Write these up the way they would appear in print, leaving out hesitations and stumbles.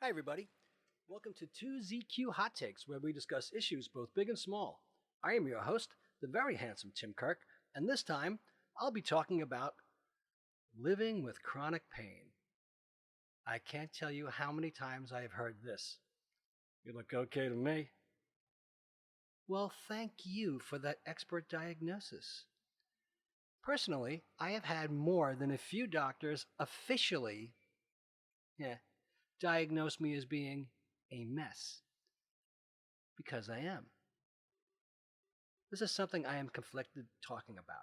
Hi, everybody. Welcome to 2ZQ Hot Takes, where we discuss issues both big and small. I am your host, the very handsome Tim Kirk, and this time I'll be talking about living with chronic pain. I can't tell you how many times I have heard this. You look okay to me. Well, thank you for that expert diagnosis. Personally, I have had more than a few doctors officially diagnose me as being a mess. Because I am. This is something I am conflicted talking about.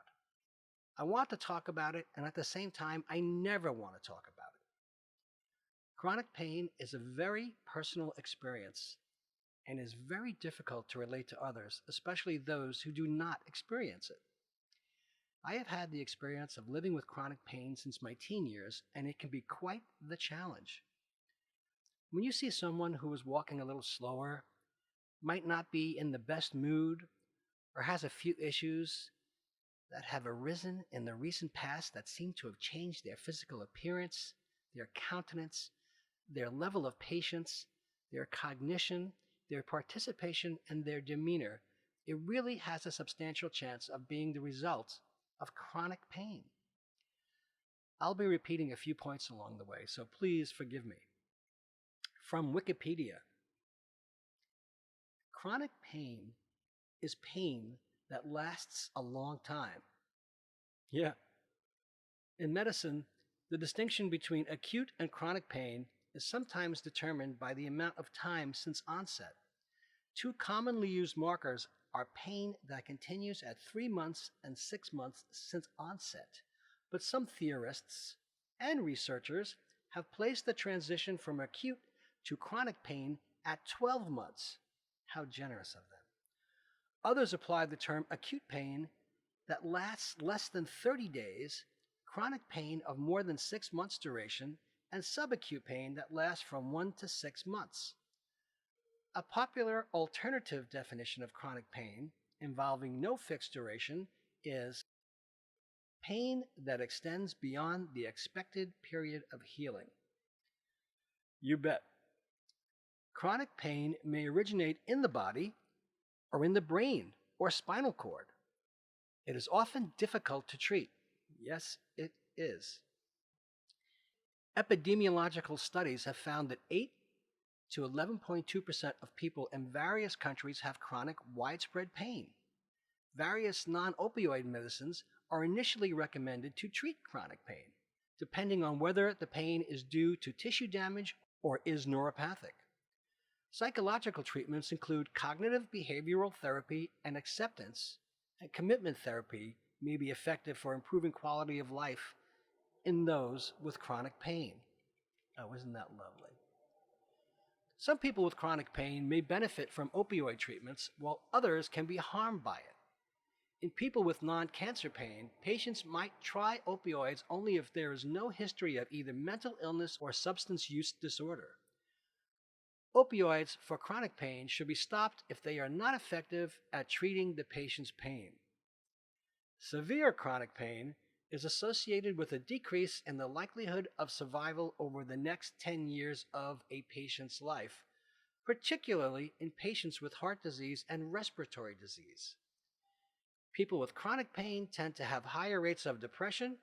I want to talk about it, and at the same time, I never want to talk about it. Chronic pain is a very personal experience and is very difficult to relate to others, especially those who do not experience it. I have had the experience of living with chronic pain since my teen years, and it can be quite the challenge. When you see someone who is walking a little slower, might not be in the best mood, or has a few issues that have arisen in the recent past that seem to have changed their physical appearance, their countenance, their level of patience, their cognition, their participation, and their demeanor, it really has a substantial chance of being the result of chronic pain. I'll be repeating a few points along the way, so please forgive me. From Wikipedia, chronic pain is pain that lasts a long time. Yeah. In medicine, the distinction between acute and chronic pain is sometimes determined by the amount of time since onset. Two commonly used markers are pain that continues at 3 months and 6 months since onset, but some theorists and researchers have placed the transition from acute to chronic pain at 12 months. How generous of them. Others apply the term acute pain that lasts less than 30 days, chronic pain of more than 6 months duration, and subacute pain that lasts from 1 to 6 months. A popular alternative definition of chronic pain, involving no fixed duration, is pain that extends beyond the expected period of healing. You bet. Chronic pain may originate in the body, or in the brain or spinal cord. It is often difficult to treat. Yes, it is. Epidemiological studies have found that 8 to 11.2% of people in various countries have chronic widespread pain. Various non-opioid medicines are initially recommended to treat chronic pain, depending on whether the pain is due to tissue damage or is neuropathic. Psychological treatments include cognitive behavioral therapy, and acceptance and commitment therapy may be effective for improving quality of life in those with chronic pain. Oh, isn't that lovely? Some people with chronic pain may benefit from opioid treatments, while others can be harmed by it. In people with non-cancer pain, patients might try opioids only if there is no history of either mental illness or substance use disorder. Opioids for chronic pain should be stopped if they are not effective at treating the patient's pain. Severe chronic pain is associated with a decrease in the likelihood of survival over the next 10 years of a patient's life, particularly in patients with heart disease and respiratory disease. People with chronic pain tend to have higher rates of depression,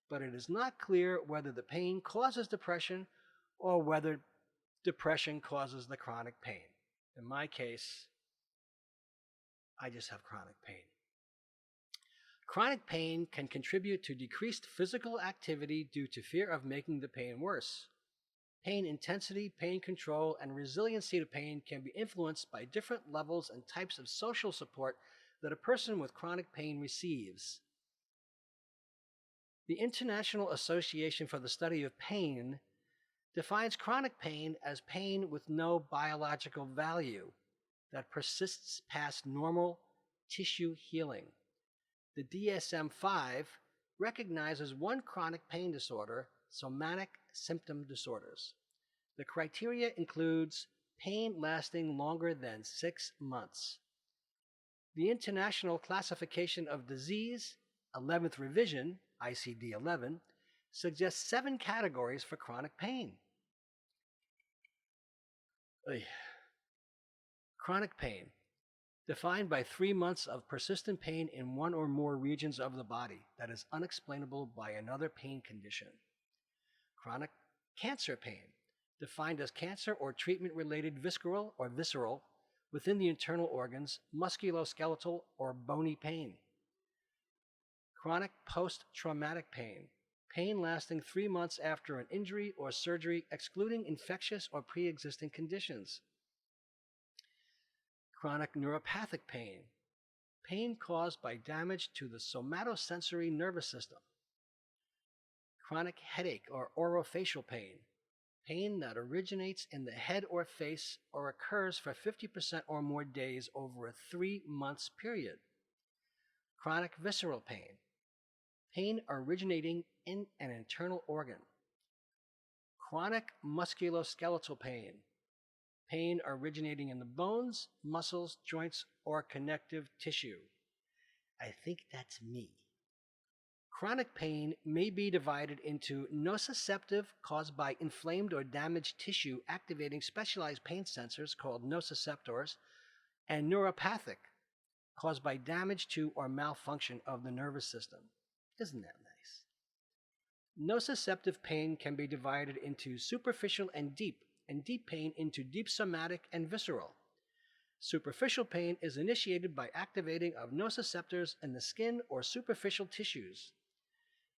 but it is not clear whether the pain causes depression or whether depression causes the chronic pain. In my case, I just have chronic pain. Chronic pain can contribute to decreased physical activity due to fear of making the pain worse. Pain intensity, pain control, and resiliency to pain can be influenced by different levels and types of social support that a person with chronic pain receives. The International Association for the Study of Pain defines chronic pain as pain with no biological value that persists past normal tissue healing. The DSM-5 recognizes one chronic pain disorder, somatic symptom disorders. The criteria includes pain lasting longer than 6 months. The International Classification of Disease, 11th Revision, ICD-11, suggests 7 categories for chronic pain. Ugh. Chronic pain, defined by 3 months of persistent pain in one or more regions of the body that is unexplainable by another pain condition. Chronic cancer pain, defined as cancer or treatment-related visceral within the internal organs, musculoskeletal or bony pain. Chronic post-traumatic pain, pain lasting 3 months after an injury or surgery, excluding infectious or pre-existing conditions. Chronic neuropathic pain, pain caused by damage to the somatosensory nervous system. Chronic headache or orofacial pain, pain that originates in the head or face or occurs for 50% or more days over a 3 month period. Chronic visceral pain, pain originating in an internal organ. Chronic musculoskeletal pain, pain originating in the bones, muscles, joints, or connective tissue. I think that's me. Chronic pain may be divided into nociceptive, caused by inflamed or damaged tissue activating specialized pain sensors called nociceptors, and neuropathic, caused by damage to or malfunction of the nervous system. Isn't that nice? Nociceptive pain can be divided into superficial and deep pain into deep somatic and visceral. Superficial pain is initiated by activating of nociceptors in the skin or superficial tissues.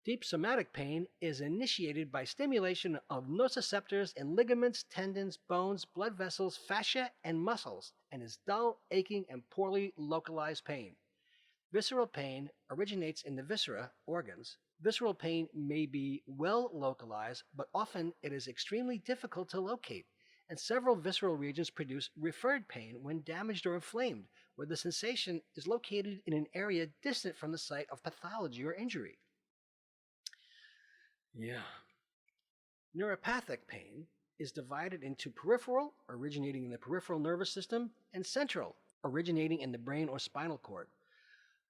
Deep somatic pain is initiated by stimulation of nociceptors in ligaments, tendons, bones, blood vessels, fascia, and muscles, and is dull, aching, and poorly localized pain. Visceral pain originates in the viscera, organs. Visceral pain may be well localized, but often it is extremely difficult to locate, and several visceral regions produce referred pain when damaged or inflamed, where the sensation is located in an area distant from the site of pathology or injury. Yeah. Neuropathic pain is divided into peripheral, originating in the peripheral nervous system, and central, originating in the brain or spinal cord.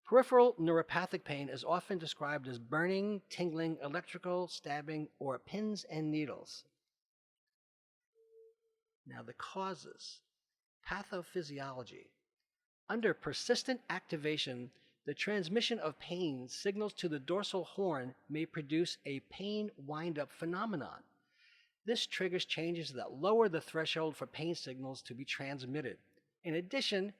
Peripheral neuropathic pain is often described as burning, tingling, electrical, stabbing, or pins and needles. Now the causes. Pathophysiology. Under persistent activation, the transmission of pain signals to the dorsal horn may produce a pain wind-up phenomenon. This triggers changes that lower the threshold for pain signals to be transmitted. In addition,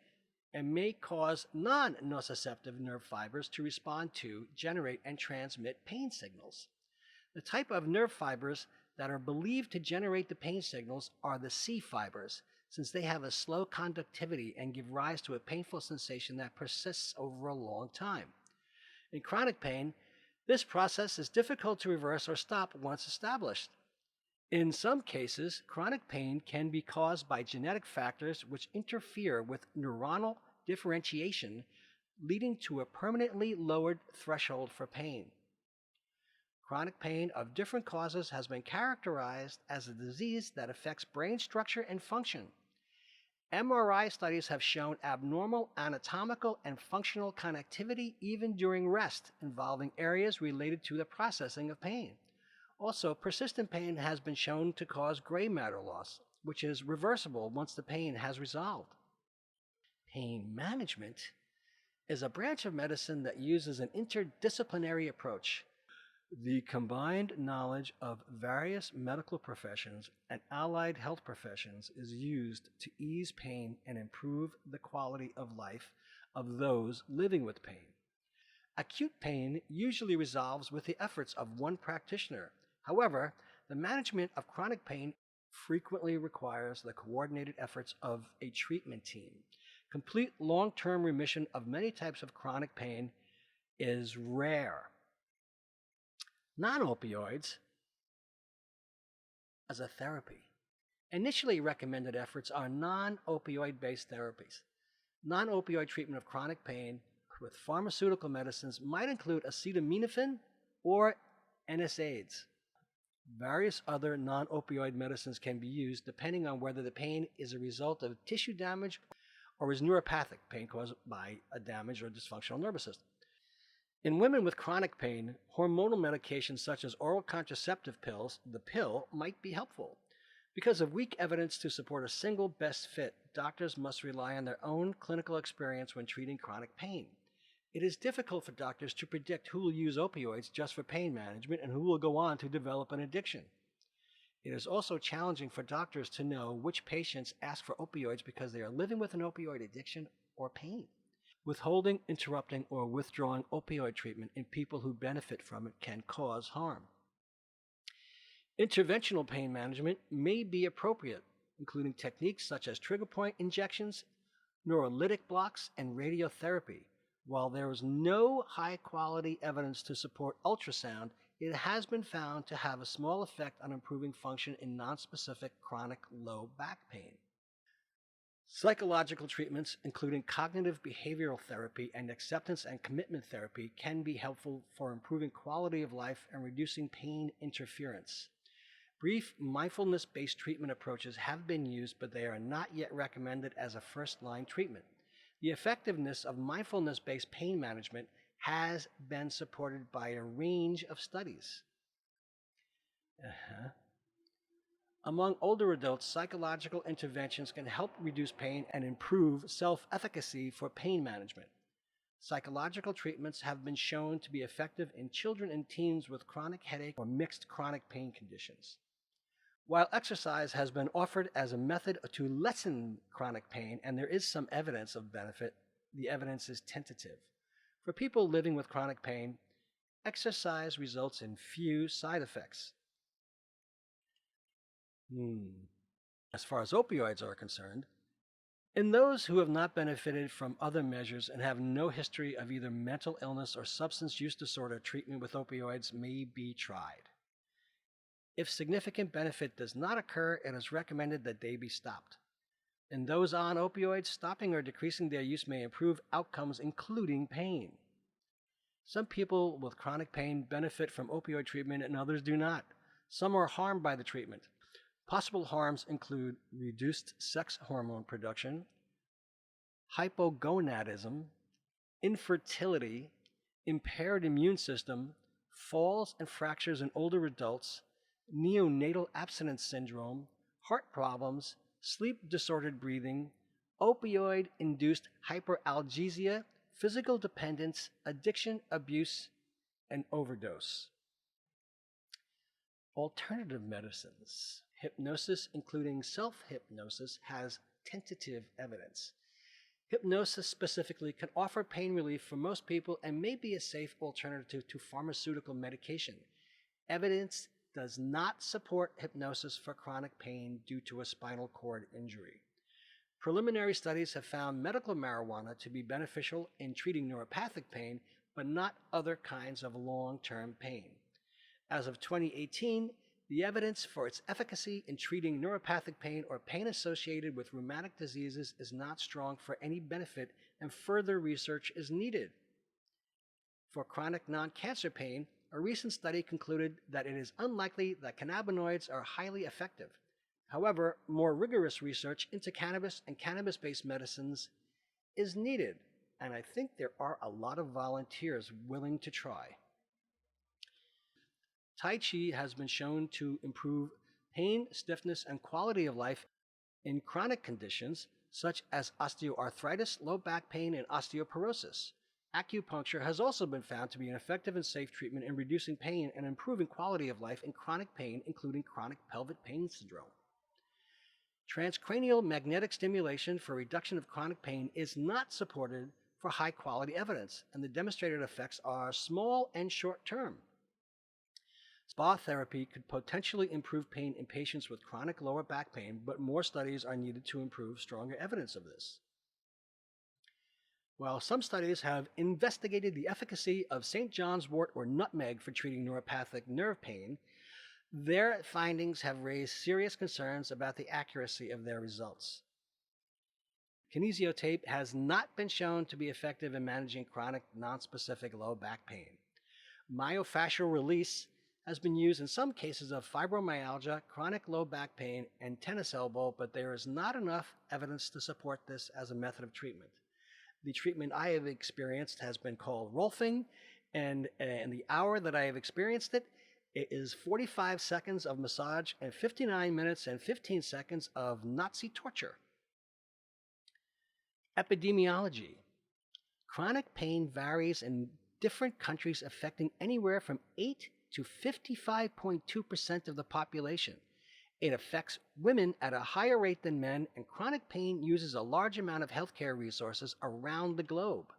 it may cause non-nociceptive nerve fibers to respond to, generate, and transmit pain signals. The type of nerve fibers that are believed to generate the pain signals are the C fibers, since they have a slow conductivity and give rise to a painful sensation that persists over a long time. In chronic pain, this process is difficult to reverse or stop once established. In some cases, chronic pain can be caused by genetic factors which interfere with neuronal differentiation, leading to a permanently lowered threshold for pain. Chronic pain of different causes has been characterized as a disease that affects brain structure and function. MRI studies have shown abnormal anatomical and functional connectivity even during rest, involving areas related to the processing of pain. Also, persistent pain has been shown to cause gray matter loss, which is reversible once the pain has resolved. Pain management is a branch of medicine that uses an interdisciplinary approach. The combined knowledge of various medical professions and allied health professions is used to ease pain and improve the quality of life of those living with pain. Acute pain usually resolves with the efforts of one practitioner. However, the management of chronic pain frequently requires the coordinated efforts of a treatment team. Complete long-term remission of many types of chronic pain is rare. Non-opioids as a therapy. Initially recommended efforts are non-opioid-based therapies. Non-opioid treatment of chronic pain with pharmaceutical medicines might include acetaminophen or NSAIDs. Various other non-opioid medicines can be used depending on whether the pain is a result of tissue damage or is neuropathic, pain caused by a damaged or dysfunctional nervous system. In women with chronic pain, hormonal medications such as oral contraceptive pills, the pill, might be helpful. Because of weak evidence to support a single best fit, doctors must rely on their own clinical experience when treating chronic pain. It is difficult for doctors to predict who will use opioids just for pain management and who will go on to develop an addiction. It is also challenging for doctors to know which patients ask for opioids because they are living with an opioid addiction or pain. Withholding, interrupting, or withdrawing opioid treatment in people who benefit from it can cause harm. Interventional pain management may be appropriate, including techniques such as trigger point injections, neurolytic blocks, and radiotherapy. While there is no high-quality evidence to support ultrasound, it has been found to have a small effect on improving function in nonspecific chronic low back pain. Psychological treatments, including cognitive behavioral therapy and acceptance and commitment therapy, can be helpful for improving quality of life and reducing pain interference. Brief mindfulness-based treatment approaches have been used, but they are not yet recommended as a first-line treatment. The effectiveness of mindfulness-based pain management has been supported by a range of studies. Among older adults, psychological interventions can help reduce pain and improve self-efficacy for pain management. Psychological treatments have been shown to be effective in children and teens with chronic headache or mixed chronic pain conditions. While exercise has been offered as a method to lessen chronic pain, and there is some evidence of benefit, the evidence is tentative. For people living with chronic pain, exercise results in few side effects. As far as opioids are concerned, in those who have not benefited from other measures and have no history of either mental illness or substance use disorder, treatment with opioids may be tried. If significant benefit does not occur, it is recommended that they be stopped. In those on opioids, stopping or decreasing their use may improve outcomes, including pain. Some people with chronic pain benefit from opioid treatment and others do not. Some are harmed by the treatment. Possible harms include reduced sex hormone production, hypogonadism, infertility, impaired immune system, falls and fractures in older adults, neonatal abstinence syndrome, heart problems, sleep-disordered breathing, opioid-induced hyperalgesia, physical dependence, addiction, abuse, and overdose. Alternative medicines. Hypnosis, including self-hypnosis, has tentative evidence. Hypnosis specifically can offer pain relief for most people and may be a safe alternative to pharmaceutical medication. Evidence does not support hypnosis for chronic pain due to a spinal cord injury. Preliminary studies have found medical marijuana to be beneficial in treating neuropathic pain, but not other kinds of long-term pain. As of 2018, the evidence for its efficacy in treating neuropathic pain or pain associated with rheumatic diseases is not strong for any benefit, and further research is needed. For chronic non-cancer pain, a recent study concluded that it is unlikely that cannabinoids are highly effective. However, more rigorous research into cannabis and cannabis-based medicines is needed, and I think there are a lot of volunteers willing to try. Tai Chi has been shown to improve pain, stiffness, and quality of life in chronic conditions such as osteoarthritis, low back pain, and osteoporosis. Acupuncture has also been found to be an effective and safe treatment in reducing pain and improving quality of life in chronic pain, including chronic pelvic pain syndrome. Transcranial magnetic stimulation for reduction of chronic pain is not supported for high-quality evidence, and the demonstrated effects are small and short-term. Spa therapy could potentially improve pain in patients with chronic lower back pain, but more studies are needed to improve stronger evidence of this. While some studies have investigated the efficacy of St. John's wort or nutmeg for treating neuropathic nerve pain, their findings have raised serious concerns about the accuracy of their results. Kinesiotape has not been shown to be effective in managing chronic nonspecific low back pain. Myofascial release has been used in some cases of fibromyalgia, chronic low back pain, and tennis elbow, but there is not enough evidence to support this as a method of treatment. The treatment I have experienced has been called rolfing, and in the hour that I have experienced it, It is 45 seconds of massage and 59 minutes and 15 seconds of Nazi torture. Epidemiology. Chronic pain varies in different countries, affecting anywhere from 8 to 55.2% of the population. It affects women at a higher rate than men, and chronic pain uses a large amount of healthcare resources around the globe.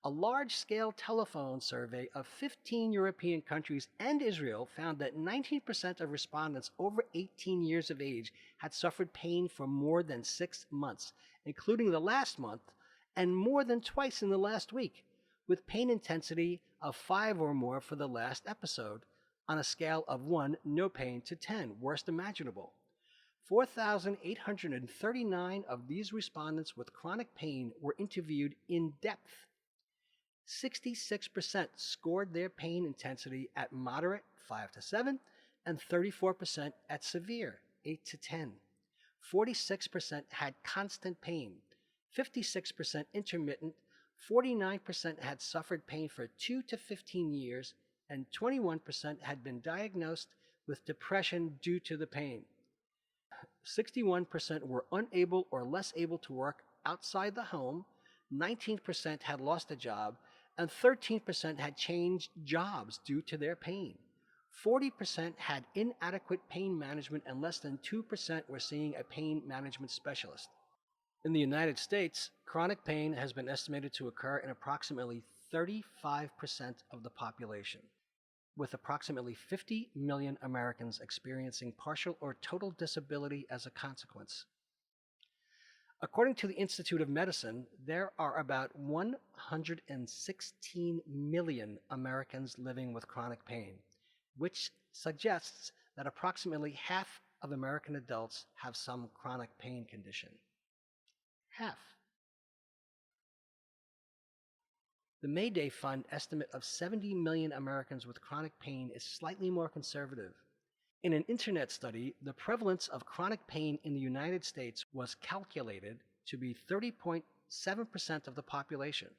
A large-scale telephone survey of 15 European countries and Israel found that 19% of respondents over 18 years of age had suffered pain for more than 6 months, including the last month, and more than twice in the last week, with pain intensity of 5 or more for the last episode, on a scale of 1, no pain, to 10, worst imaginable. 4,839 of these respondents with chronic pain were interviewed in depth. 66% scored their pain intensity at moderate, 5 to 7, and 34% at severe, 8 to 10. 46% had constant pain, 56% intermittent, 49% had suffered pain for 2 to 15 years, and 21% had been diagnosed with depression due to the pain. 61% were unable or less able to work outside the home, 19% had lost a job, and 13% had changed jobs due to their pain. 40% had inadequate pain management, and less than 2% were seeing a pain management specialist. In the United States, chronic pain has been estimated to occur in approximately 35% of the population, with approximately 50 million Americans experiencing partial or total disability as a consequence. According to the Institute of Medicine, there are about 116 million Americans living with chronic pain, which suggests that approximately half of American adults have some chronic pain condition. Half. The Mayday Fund estimate of 70 million Americans with chronic pain is slightly more conservative. In an internet study, the prevalence of chronic pain in the United States was calculated to be 30.7% of the population,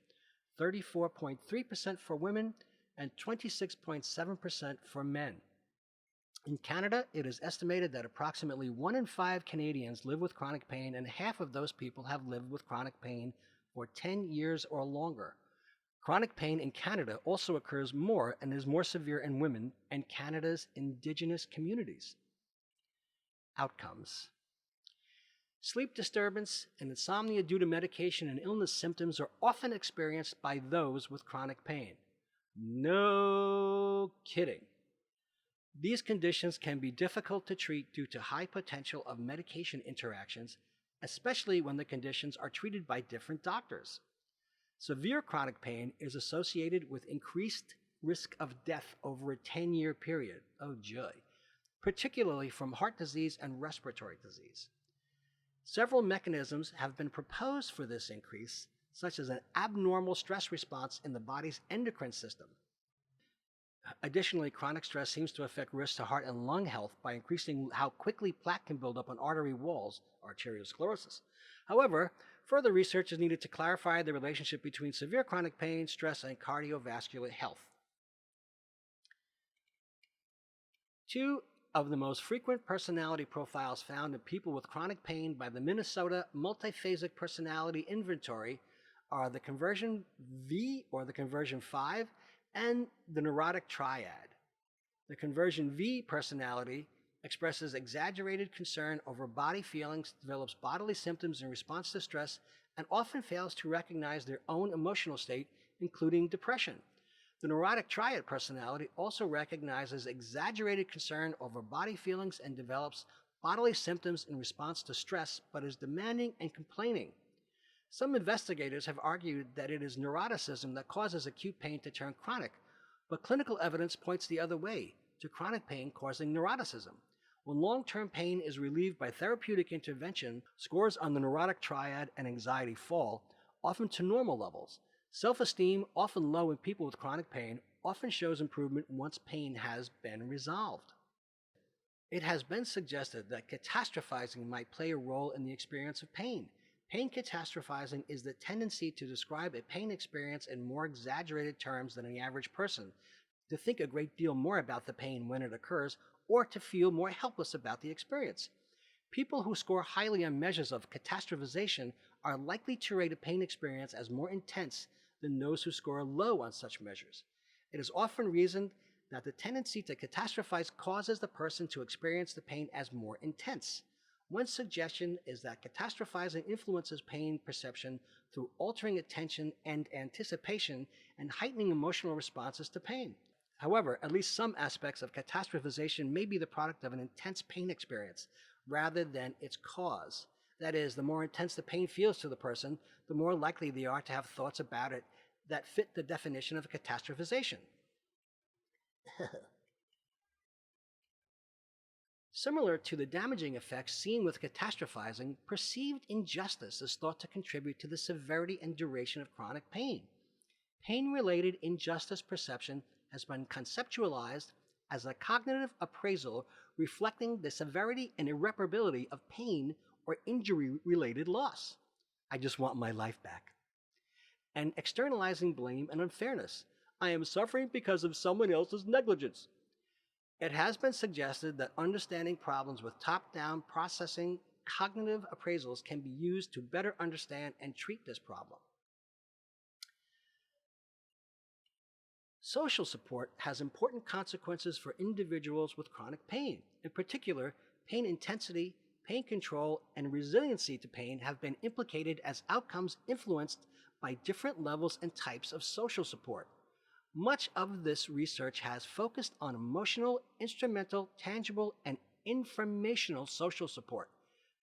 34.3% for women, and 26.7% for men. In Canada, it is estimated that approximately 1 in 5 Canadians live with chronic pain, and half of those people have lived with chronic pain for 10 years or longer. Chronic pain in Canada also occurs more and is more severe in women and Canada's Indigenous communities. Outcomes. Sleep disturbance and insomnia due to medication and illness symptoms are often experienced by those with chronic pain. No kidding. These conditions can be difficult to treat due to high potential of medication interactions, especially when the conditions are treated by different doctors. Severe chronic pain is associated with increased risk of death over a 10-year period, oh joy, particularly from heart disease and respiratory disease. Several mechanisms have been proposed for this increase, such as an abnormal stress response in the body's endocrine system. Additionally, chronic stress seems to affect risks to heart and lung health by increasing how quickly plaque can build up on artery walls, arteriosclerosis. However, further research is needed to clarify the relationship between severe chronic pain, stress, and cardiovascular health. 2 of the most frequent personality profiles found in people with chronic pain by the Minnesota Multiphasic Personality Inventory are the conversion V or the conversion 5 and the neurotic triad. The conversion V personality expresses exaggerated concern over body feelings, develops bodily symptoms in response to stress, and often fails to recognize their own emotional state, including depression. The neurotic triad personality also recognizes exaggerated concern over body feelings and develops bodily symptoms in response to stress, but is demanding and complaining. Some investigators have argued that it is neuroticism that causes acute pain to turn chronic, but clinical evidence points the other way, to chronic pain causing neuroticism. When long-term pain is relieved by therapeutic intervention, scores on the neurotic triad and anxiety fall, often to normal levels. Self-esteem, often low in people with chronic pain, often shows improvement once pain has been resolved. It has been suggested that catastrophizing might play a role in the experience of pain. Pain catastrophizing is the tendency to describe a pain experience in more exaggerated terms than the average person. to think a great deal more about the pain when it occurs, or to feel more helpless about the experience. People who score highly on measures of catastrophization are likely to rate a pain experience as more intense than those who score low on such measures. It is often reasoned that the tendency to catastrophize causes the person to experience the pain as more intense. One suggestion is that catastrophizing influences pain perception through altering attention and anticipation and heightening emotional responses to pain. However, at least some aspects of catastrophization may be the product of an intense pain experience rather than its cause. That is, the more intense the pain feels to the person, the more likely they are to have thoughts about it that fit the definition of catastrophization. Similar to the damaging effects seen with catastrophizing, perceived injustice is thought to contribute to the severity and duration of chronic pain. Pain-related injustice perception has been conceptualized as a cognitive appraisal reflecting the severity and irreparability of pain or injury-related loss. I just want my life back. And externalizing blame and unfairness. I am suffering because of someone else's negligence. It has been suggested that understanding problems with top-down processing cognitive appraisals can be used to better understand and treat this problem. Social support has important consequences for individuals with chronic pain. In particular, pain intensity, pain control, and resiliency to pain have been implicated as outcomes influenced by different levels and types of social support. Much of this research has focused on emotional, instrumental, tangible, and informational social support.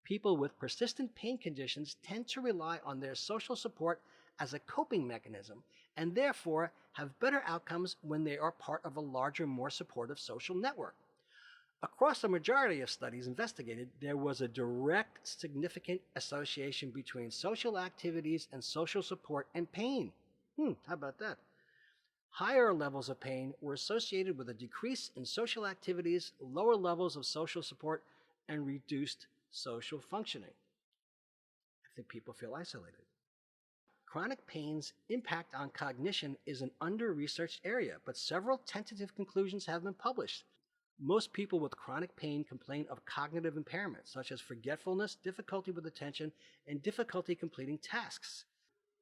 People with persistent pain conditions tend to rely on their social support as a coping mechanism and therefore have better outcomes when they are part of a larger, more supportive social network. Across the majority of studies investigated, there was a direct, significant association between social activities and social support and pain. How about that? Higher levels of pain were associated with a decrease in social activities, lower levels of social support, and reduced social functioning. I think people feel isolated. Chronic pain's impact on cognition is an under-researched area, but several tentative conclusions have been published. Most people with chronic pain complain of cognitive impairment, such as forgetfulness, difficulty with attention, and difficulty completing tasks.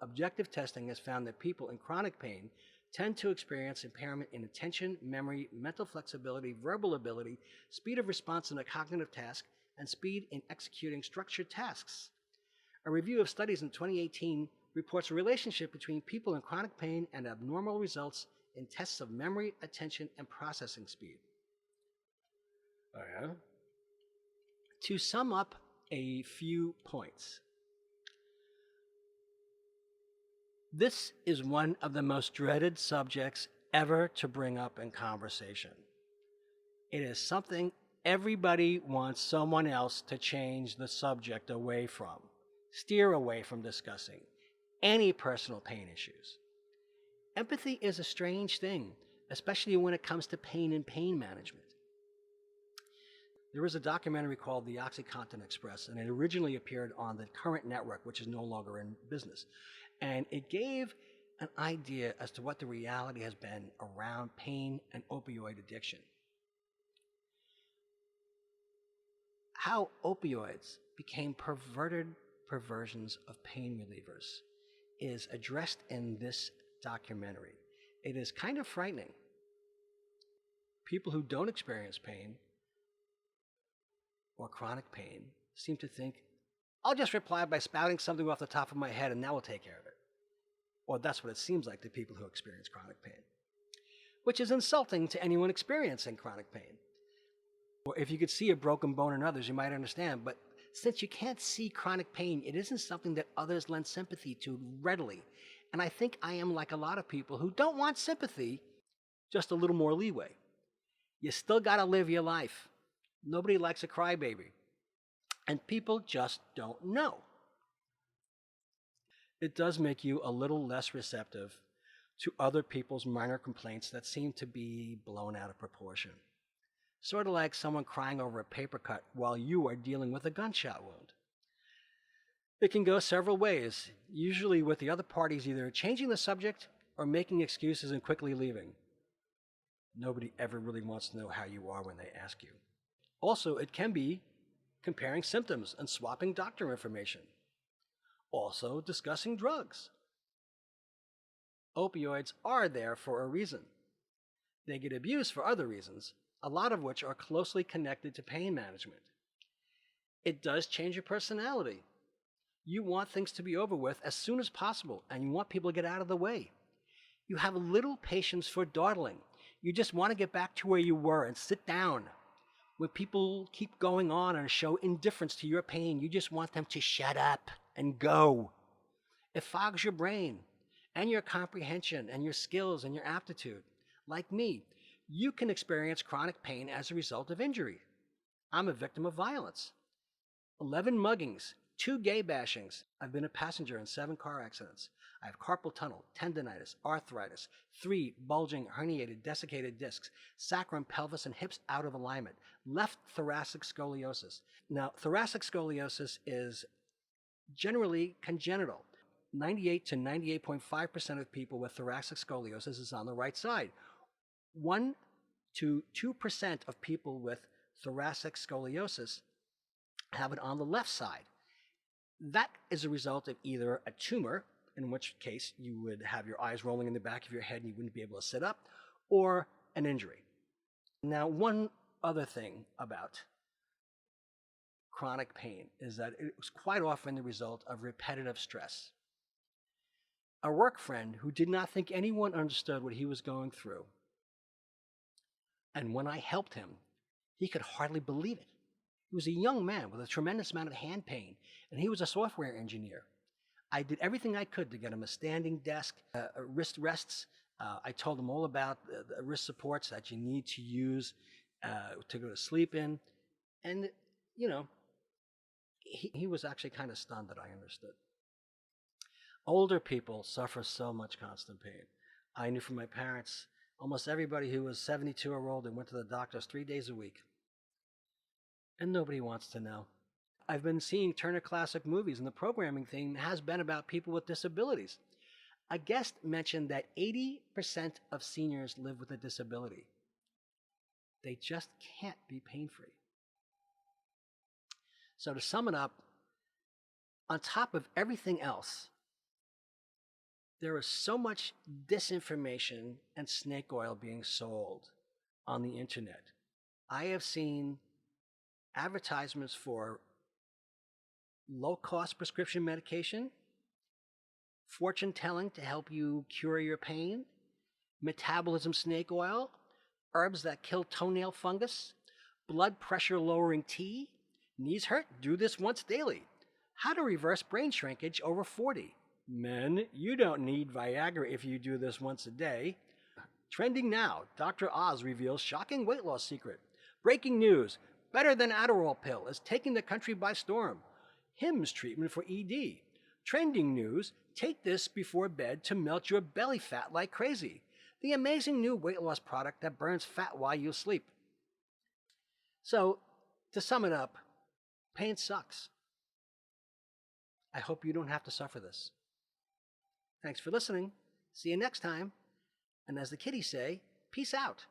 Objective testing has found that people in chronic pain tend to experience impairment in attention, memory, mental flexibility, verbal ability, speed of response in a cognitive task, and speed in executing structured tasks. A review of studies in 2018 reports a relationship between people in chronic pain and abnormal results in tests of memory, attention, and processing speed. Oh, yeah? To sum up a few points. This is one of the most dreaded subjects ever to bring up in conversation. It is something everybody wants someone else to change the subject away from, steer away from discussing any personal pain issues. Empathy is a strange thing, especially when it comes to pain and pain management. There is a documentary called The OxyContin Express, and it originally appeared on the Current network, which is no longer in business. And it gave an idea as to what the reality has been around pain and opioid addiction. How opioids became perverted perversions of pain relievers is addressed in this documentary. It is kind of frightening. People who don't experience pain or chronic pain seem to think, I'll just reply by spouting something off the top of my head and that will take care of it. Or that's what it seems like to people who experience chronic pain, which is insulting to anyone experiencing chronic pain. Or if you could see a broken bone in others, you might understand, but since you can't see chronic pain, it isn't something that others lend sympathy to readily. And I think I am like a lot of people who don't want sympathy, just a little more leeway. You still gotta live your life. Nobody likes a crybaby. And people just don't know. It does make you a little less receptive to other people's minor complaints that seem to be blown out of proportion. Sort of like someone crying over a paper cut while you are dealing with a gunshot wound. It can go several ways, usually with the other parties either changing the subject or making excuses and quickly leaving. Nobody ever really wants to know how you are when they ask you. Also, it can be comparing symptoms and swapping doctor information. Also, discussing drugs. Opioids are there for a reason. They get abused for other reasons, a lot of which are closely connected to pain management. It does change your personality. You want things to be over with as soon as possible, and you want people to get out of the way. You have little patience for dawdling. You just want to get back to where you were and sit down. When people keep going on and show indifference to your pain, you just want them to shut up and go. It fogs your brain and your comprehension and your skills and your aptitude. Like me, you can experience chronic pain as a result of injury. I'm a victim of violence. 11 muggings, 2 gay bashings. I've been a passenger in 7 car accidents. I have carpal tunnel, tendonitis, arthritis, 3 bulging, herniated, desiccated discs, sacrum, pelvis, and hips out of alignment, left thoracic scoliosis. Now, thoracic scoliosis is generally congenital. 98 to 98.5% of people with thoracic scoliosis is on the right side. 1 to 2% of people with thoracic scoliosis have it on the left side. That is a result of either a tumor, in which case you would have your eyes rolling in the back of your head and you wouldn't be able to sit up, or an injury. Now, one other thing about chronic pain is that it was quite often the result of repetitive stress. A work friend who did not think anyone understood what he was going through, and when I helped him, he could hardly believe it. He was a young man with a tremendous amount of hand pain, and he was a software engineer. I did everything I could to get him a standing desk, wrist rests. I told him all about the wrist supports that you need to use to go to sleep in. And, you know, he was actually kind of stunned that I understood. Older people suffer so much constant pain. I knew from my parents, almost everybody who was 72 or older went to the doctors 3 days a week. And nobody wants to know. I've been seeing Turner Classic Movies, and the programming theme has been about people with disabilities. A guest mentioned that 80% of seniors live with a disability. They just can't be pain-free. So to sum it up, on top of everything else, there is so much disinformation and snake oil being sold on the internet. I have seen advertisements for low-cost prescription medication, fortune telling to help you cure your pain, metabolism snake oil, herbs that kill toenail fungus, blood pressure lowering tea, knees hurt, do this once daily, how to reverse brain shrinkage over 40. Men, you don't need Viagra if you do this once a day. Trending now, Dr. Oz reveals shocking weight loss secret. Breaking news, better than Adderall pill is taking the country by storm. Hims treatment for ED. Trending news, take this before bed to melt your belly fat like crazy. The amazing new weight loss product that burns fat while you sleep. So, to sum it up, pain sucks. I hope you don't have to suffer this. Thanks for listening. See you next time. And as the kiddies say, peace out.